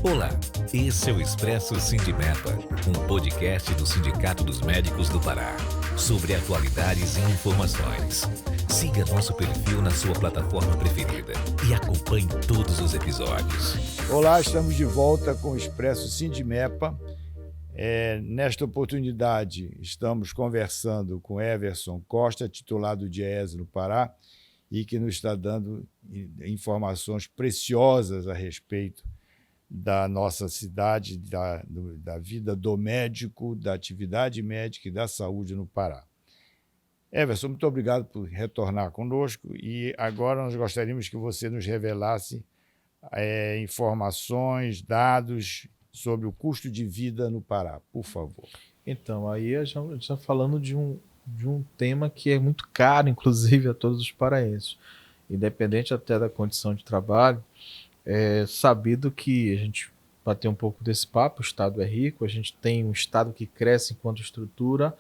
Olá, esse é o Expresso Sindimepa, um podcast do Sindicato dos Médicos do Pará, sobre atualidades e informações. Siga nosso perfil na sua plataforma preferida e acompanhe todos os episódios. Olá, estamos de volta com o Expresso Sindimepa. Nesta oportunidade, estamos conversando com Everson Costa, titular do DIEESE no Pará, e que nos está dando informações preciosas a respeito da nossa cidade, da vida do médico, da atividade médica e da saúde no Pará. Everson, muito obrigado por retornar conosco e agora nós gostaríamos que você nos revelasse informações, dados sobre o custo de vida no Pará, por favor. Então, aí a gente está falando de um tema que é muito caro, inclusive, a todos os paraenses, independente até da condição de trabalho. É sabido que a gente vai ter um pouco desse papo, o Estado é rico, a gente tem um Estado que cresce enquanto estrutura,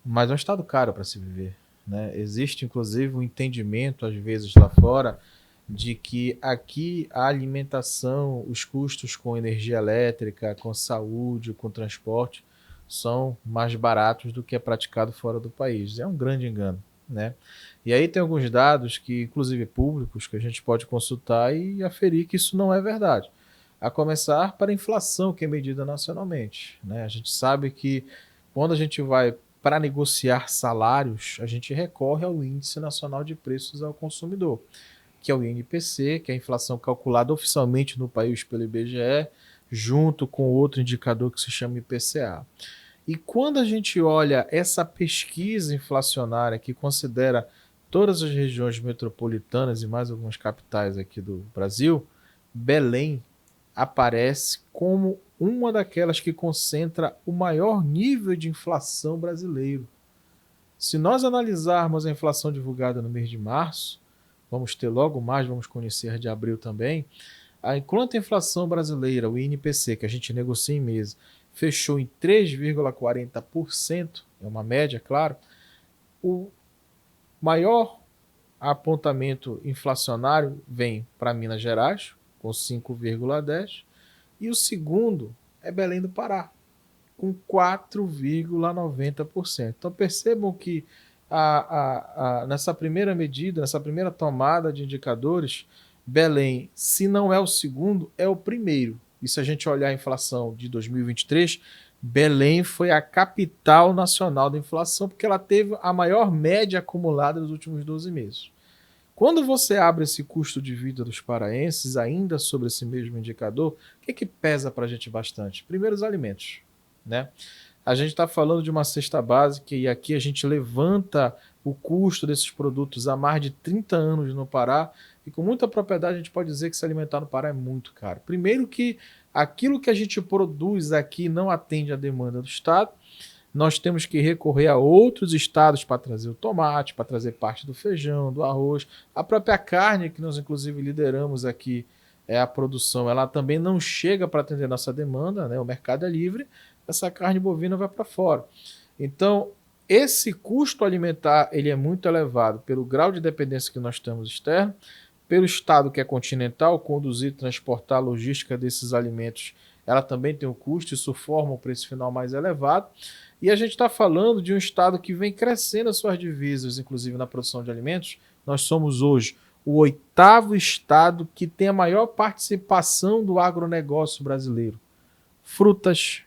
mas é um Estado caro para se viver, né? Existe, inclusive, um entendimento, às vezes, lá fora, de que aqui a alimentação, os custos com energia elétrica, com saúde, com transporte, são mais baratos do que é praticado fora do país. É um grande engano, né? E aí tem alguns dados que, inclusive públicos, que a gente pode consultar e aferir que isso não é verdade. A começar para a inflação, que é medida nacionalmente, né? A gente sabe que quando a gente vai para negociar salários, a gente recorre ao Índice Nacional de Preços ao Consumidor, que é o INPC, que é a inflação calculada oficialmente no país pelo IBGE, junto com outro indicador que se chama IPCA. E quando a gente olha essa pesquisa inflacionária que considera todas as regiões metropolitanas e mais algumas capitais aqui do Brasil, Belém aparece como uma daquelas que concentra o maior nível de inflação brasileiro. Se nós analisarmos a inflação divulgada no mês de março, vamos ter logo mais, vamos conhecer a de abril também, enquanto a inflação brasileira, o INPC, que a gente negocia em mês, fechou em 3,40%, é uma média, claro, o maior apontamento inflacionário vem para Minas Gerais, com 5,10%, e o segundo é Belém do Pará, com 4,90%. Então percebam que nessa primeira medida, nessa primeira tomada de indicadores, Belém, se não é o segundo, é o primeiro. E se a gente olhar a inflação de 2023, Belém foi a capital nacional da inflação, porque ela teve a maior média acumulada nos últimos 12 meses. Quando você abre esse custo de vida dos paraenses, ainda sobre esse mesmo indicador, o que pesa para a gente bastante? Primeiro, os alimentos, né? A gente está falando de uma cesta básica e aqui a gente levanta o custo desses produtos há mais de 30 anos no Pará e com muita propriedade a gente pode dizer que se alimentar no Pará é muito caro. Primeiro que aquilo que a gente produz aqui não atende à demanda do Estado, nós temos que recorrer a outros estados para trazer o tomate, para trazer parte do feijão, do arroz, a própria carne que nós inclusive lideramos aqui, a produção, ela também não chega para atender nossa demanda, né? O mercado é livre, essa carne bovina vai para fora. Então, esse custo alimentar ele é muito elevado pelo grau de dependência que nós temos externo, pelo estado que é continental, conduzir e transportar a logística desses alimentos, ela também tem um custo, isso forma um preço final mais elevado. E a gente está falando de um estado que vem crescendo as suas divisas, inclusive na produção de alimentos. Nós somos hoje o 8º estado que tem a maior participação do agronegócio brasileiro. Frutas,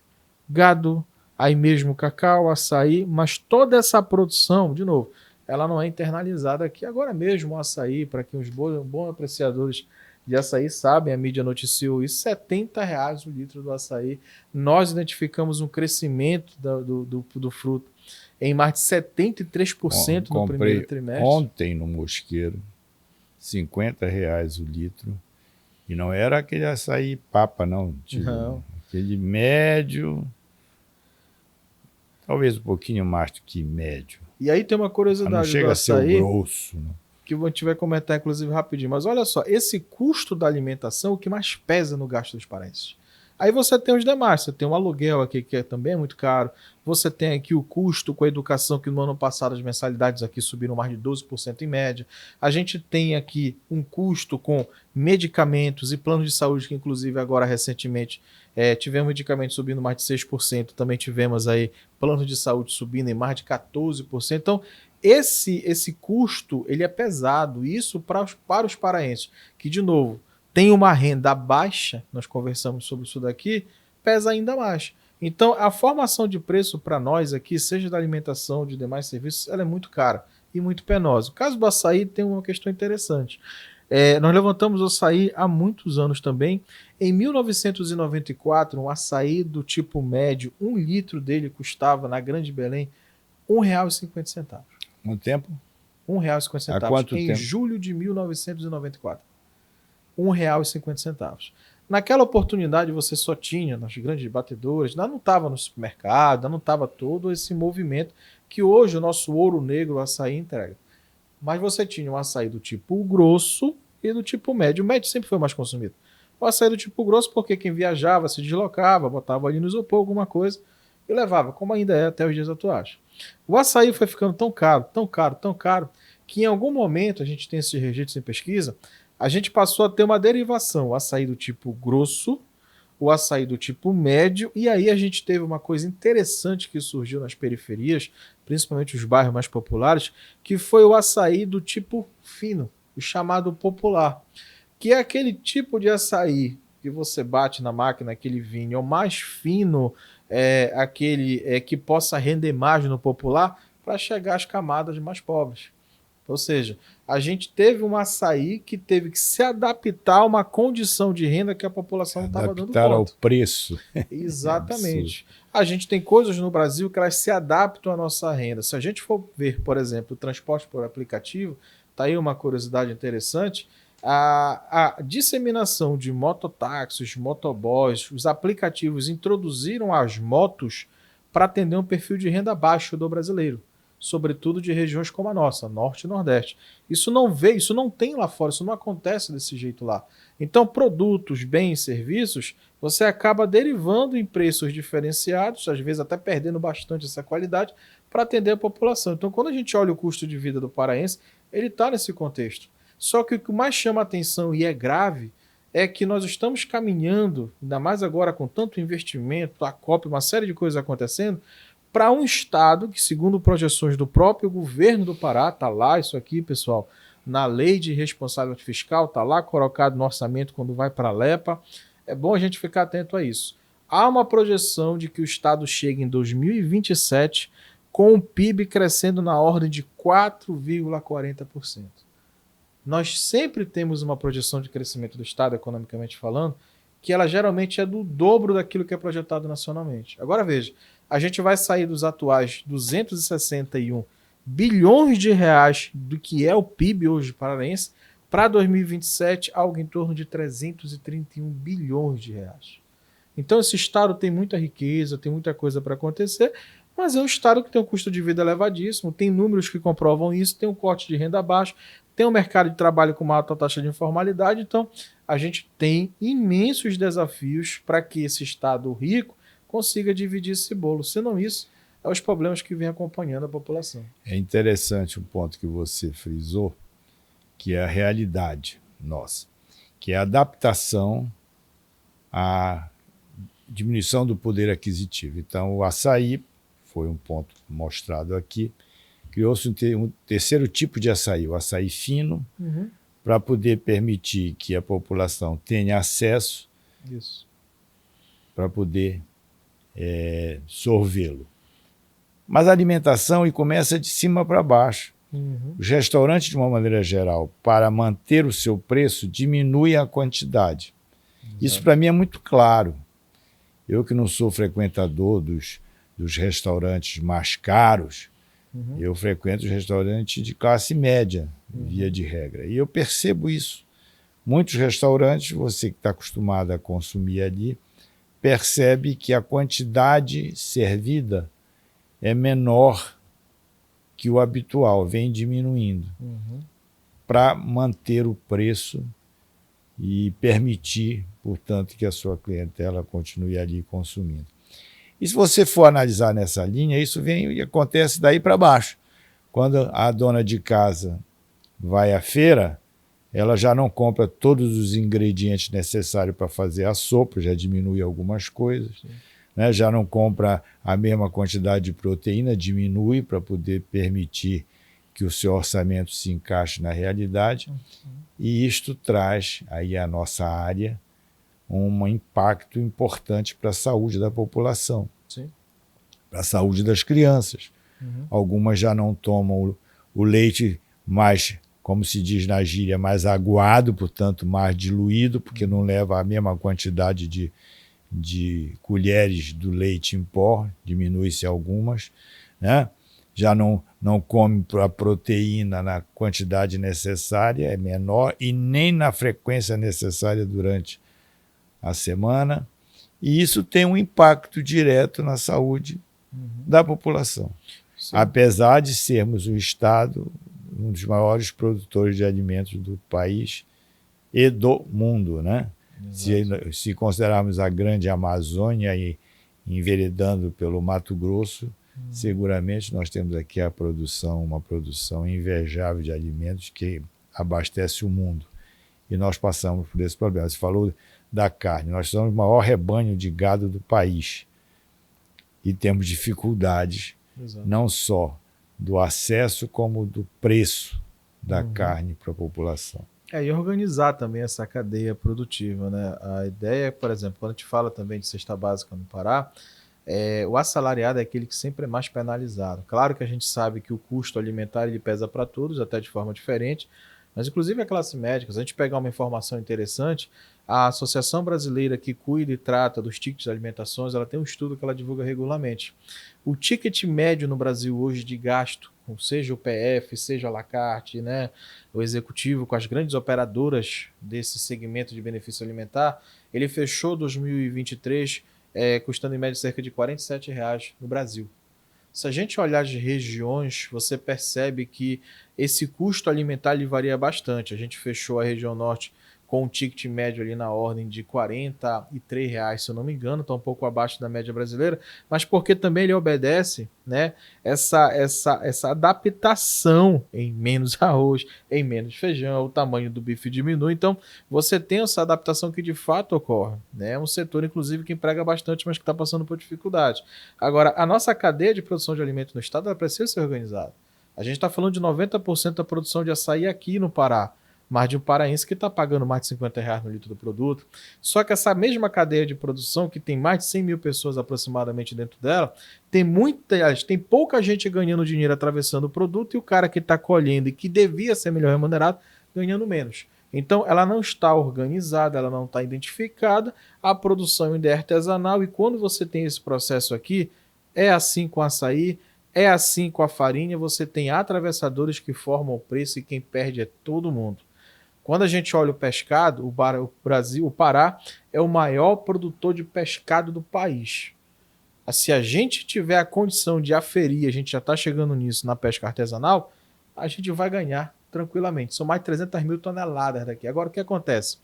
gado, aí mesmo cacau, açaí, mas toda essa produção, de novo, ela não é internalizada aqui. Agora mesmo o açaí, para quem os bons apreciadores de açaí sabem, a mídia noticiou isso, R$70 o litro do açaí. Nós identificamos um crescimento do fruto em mais de 73% no primeiro trimestre. Ontem no Mosqueiro, R$50 o litro. E não era aquele açaí papa, não. Não. Aquele médio, talvez um pouquinho mais do que médio. E aí tem uma curiosidade do açaí. Não chega a ser o grosso, né? Que a gente vai comentar, inclusive, rapidinho. Mas olha só, esse custo da alimentação é o que mais pesa no gasto dos paraenses. Aí você tem os demais, você tem o aluguel aqui, que também é muito caro, você tem aqui o custo com a educação, que no ano passado as mensalidades aqui subiram mais de 12% em média. A gente tem aqui um custo com medicamentos e planos de saúde, que inclusive agora recentemente tivemos medicamentos subindo mais de 6%, também tivemos aí planos de saúde subindo em mais de 14%. Então, esse custo, ele é pesado, isso para os paraenses, que, de novo, tem uma renda baixa, nós conversamos sobre isso daqui, pesa ainda mais. Então, a formação de preço para nós aqui, seja da alimentação ou de demais serviços, ela é muito cara e muito penosa. O caso do açaí tem uma questão interessante. Nós levantamos o açaí há muitos anos também. Em 1994, um açaí do tipo médio, 1 litro dele custava, na Grande Belém, R$ 1,50. Um tempo? R$ 1,50. Há quanto em tempo? julho de 1994. R$ 1,50. Naquela oportunidade você só tinha nas grandes batedoras, ainda não estava no supermercado, ainda não estava todo esse movimento que hoje o nosso ouro negro, o açaí, entrega. Mas você tinha um açaí do tipo grosso e do tipo médio. O médio sempre foi mais consumido. O açaí do tipo grosso porque quem viajava, se deslocava, botava ali no isopor alguma coisa e levava, como ainda é até os dias atuais. O açaí foi ficando tão caro, tão caro, tão caro, que em algum momento, a gente tem esses registros em pesquisa, a gente passou a ter uma derivação, o açaí do tipo grosso, o açaí do tipo médio, e aí a gente teve uma coisa interessante que surgiu nas periferias, principalmente os bairros mais populares, que foi o açaí do tipo fino, o chamado popular, que é aquele tipo de açaí que você bate na máquina, aquele vinho, o mais fino, aquele que possa render mais no popular, para chegar às camadas mais pobres. Ou seja, a gente teve um açaí que teve que se adaptar a uma condição de renda que a população não estava dando conta. Adaptar ao preço. Exatamente. A gente tem coisas no Brasil que elas se adaptam à nossa renda. Se a gente for ver, por exemplo, o transporte por aplicativo, tá aí uma curiosidade interessante, a disseminação de mototáxis, motoboys, os aplicativos introduziram as motos para atender um perfil de renda baixo do brasileiro, sobretudo de regiões como a nossa, Norte e Nordeste. Isso não tem lá fora, isso não acontece desse jeito lá. Então, produtos, bens, serviços, você acaba derivando em preços diferenciados, às vezes até perdendo bastante essa qualidade, para atender a população. Então, quando a gente olha o custo de vida do paraense, ele está nesse contexto. Só que o que mais chama a atenção e é grave é que nós estamos caminhando, ainda mais agora com tanto investimento, a COP, uma série de coisas acontecendo, para um estado que, segundo projeções do próprio governo do Pará, está lá isso aqui, pessoal, na lei de responsabilidade fiscal, está lá colocado no orçamento quando vai para a LEPA, é bom a gente ficar atento a isso. Há uma projeção de que o estado chegue em 2027 com o PIB crescendo na ordem de 4,40%. Nós sempre temos uma projeção de crescimento do estado, economicamente falando, que ela geralmente é do dobro daquilo que é projetado nacionalmente. Agora veja, a gente vai sair dos atuais 261 bilhões de reais do que é o PIB hoje paraense para 2027, algo em torno de 331 bilhões de reais. Então esse estado tem muita riqueza, tem muita coisa para acontecer, mas é um estado que tem um custo de vida elevadíssimo, tem números que comprovam isso, tem um corte de renda baixo, tem um mercado de trabalho com uma alta taxa de informalidade, então a gente tem imensos desafios para que esse estado rico consiga dividir esse bolo. Senão isso, é os problemas que vêm acompanhando a população. É interessante um ponto que você frisou, que é a realidade nossa, que é a adaptação à diminuição do poder aquisitivo. Então, o açaí foi um ponto mostrado aqui, criou-se um terceiro tipo de açaí, o açaí fino, para poder permitir que a população tenha acesso para poder sorvê-lo. Mas a alimentação e começa de cima para baixo. Os restaurantes, de uma maneira geral, para manter o seu preço, diminuem a quantidade. Isso para mim é muito claro. Eu que não sou frequentador dos restaurantes mais caros, eu frequento os restaurantes de classe média, via de regra. E eu percebo isso. Muitos restaurantes, você que está acostumado a consumir ali, percebe que a quantidade servida é menor que o habitual, vem diminuindo, para manter o preço e permitir, portanto, que a sua clientela continue ali consumindo. E se você for analisar nessa linha, isso vem e acontece daí para baixo. Quando a dona de casa vai à feira, ela já não compra todos os ingredientes necessários para fazer a sopa, já diminui algumas coisas, né? Já não compra a mesma quantidade de proteína, diminui para poder permitir que o seu orçamento se encaixe na realidade. E isto traz aí à nossa área um impacto importante para a saúde da população, para a saúde das crianças. Algumas já não tomam o leite mais, como se diz na gíria, mais aguado, portanto mais diluído, porque não leva a mesma quantidade de colheres do leite em pó, diminui-se algumas, né? Já não come a proteína na quantidade necessária, é menor, e nem na frequência necessária durante a semana, e isso tem um impacto direto na saúde da população. Sim. Apesar de sermos o estado, um dos maiores produtores de alimentos do país e do mundo, né? Se considerarmos a grande Amazônia e enveredando pelo Mato Grosso, seguramente nós temos aqui uma produção invejável de alimentos que abastece o mundo. E nós passamos por esse problema. Você falou da carne. Nós somos o maior rebanho de gado do país e temos dificuldades, não só do acesso, como do preço da carne para a população. E organizar também essa cadeia produtiva, né? A ideia, por exemplo, quando a gente fala também de cesta básica no Pará, o assalariado é aquele que sempre é mais penalizado. Claro que a gente sabe que o custo alimentar ele pesa para todos, até de forma diferente, mas inclusive a classe médica, se a gente pegar uma informação interessante, a Associação Brasileira que cuida e trata dos tickets de alimentações, ela tem um estudo que ela divulga regularmente. O ticket médio no Brasil hoje de gasto, seja o PF, seja a la carte, né, o executivo com as grandes operadoras desse segmento de benefício alimentar, ele fechou 2023 custando em média cerca de R$ 47,00 no Brasil. Se a gente olhar as regiões, você percebe que esse custo alimentar ele varia bastante. A gente fechou a região norte com um ticket médio ali na ordem de R$ 43,00, se eu não me engano, está um pouco abaixo da média brasileira, mas porque também ele obedece, né, essa adaptação em menos arroz, em menos feijão, o tamanho do bife diminui, então você tem essa adaptação que de fato ocorre, né? É um setor, inclusive, que emprega bastante, mas que está passando por dificuldade. Agora, a nossa cadeia de produção de alimentos no estado ela precisa ser organizada. A gente está falando de 90% da produção de açaí aqui no Pará, mas de um paraense que está pagando mais de R$50 no litro do produto. Só que essa mesma cadeia de produção, que tem mais de 100 mil pessoas aproximadamente dentro dela, tem pouca gente ganhando dinheiro atravessando o produto e o cara que está colhendo e que devia ser melhor remunerado, ganhando menos. Então, ela não está organizada, ela não está identificada, a produção ainda é artesanal, e quando você tem esse processo aqui, é assim com o açaí, é assim com a farinha, você tem atravessadores que formam o preço e quem perde é todo mundo. Quando a gente olha o pescado, o Pará é o maior produtor de pescado do país. Se a gente tiver a condição de aferir, a gente já está chegando nisso na pesca artesanal, a gente vai ganhar tranquilamente. São mais de 300 mil toneladas daqui. Agora, o que acontece?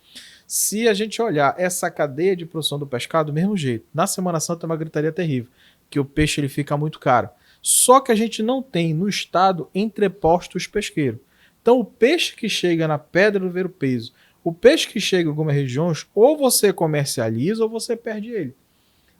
Se a gente olhar essa cadeia de produção do pescado, do mesmo jeito, na Semana Santa é uma gritaria terrível, que o peixe ele fica muito caro. Só que a gente não tem no estado entrepostos pesqueiros. Então, o peixe que chega na Pedra do Ver-o-Peso, o peixe que chega em algumas regiões, ou você comercializa ou você perde ele.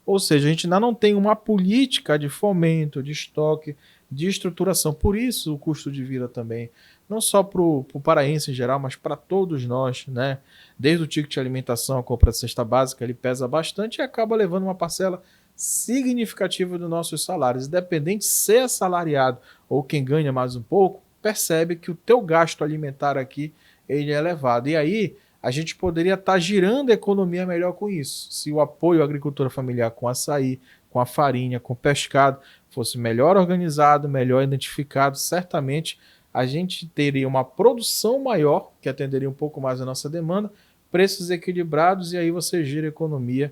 Ou seja, a gente ainda não tem uma política de fomento, de estoque, de estruturação. Por isso, o custo de vida também, não só para o paraense em geral, mas para todos nós, né? Desde o ticket de alimentação, a compra de cesta básica, ele pesa bastante e acaba levando uma parcela significativa dos nossos salários. Independente de ser assalariado ou quem ganha mais um pouco, percebe que o teu gasto alimentar aqui ele é elevado. E aí a gente poderia estar girando a economia melhor com isso. Se o apoio à agricultura familiar com açaí, com a farinha, com o pescado fosse melhor organizado, melhor identificado, certamente a gente teria uma produção maior, que atenderia um pouco mais a nossa demanda, preços equilibrados, e aí você gira a economia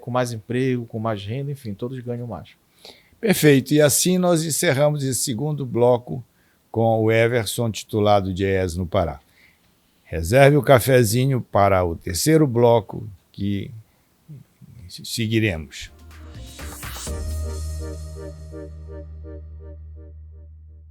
com mais emprego, com mais renda, enfim, todos ganham mais. Perfeito. E assim nós encerramos esse segundo bloco com o Everson, titulado de ES no Pará. Reserve o cafezinho para o terceiro bloco que seguiremos.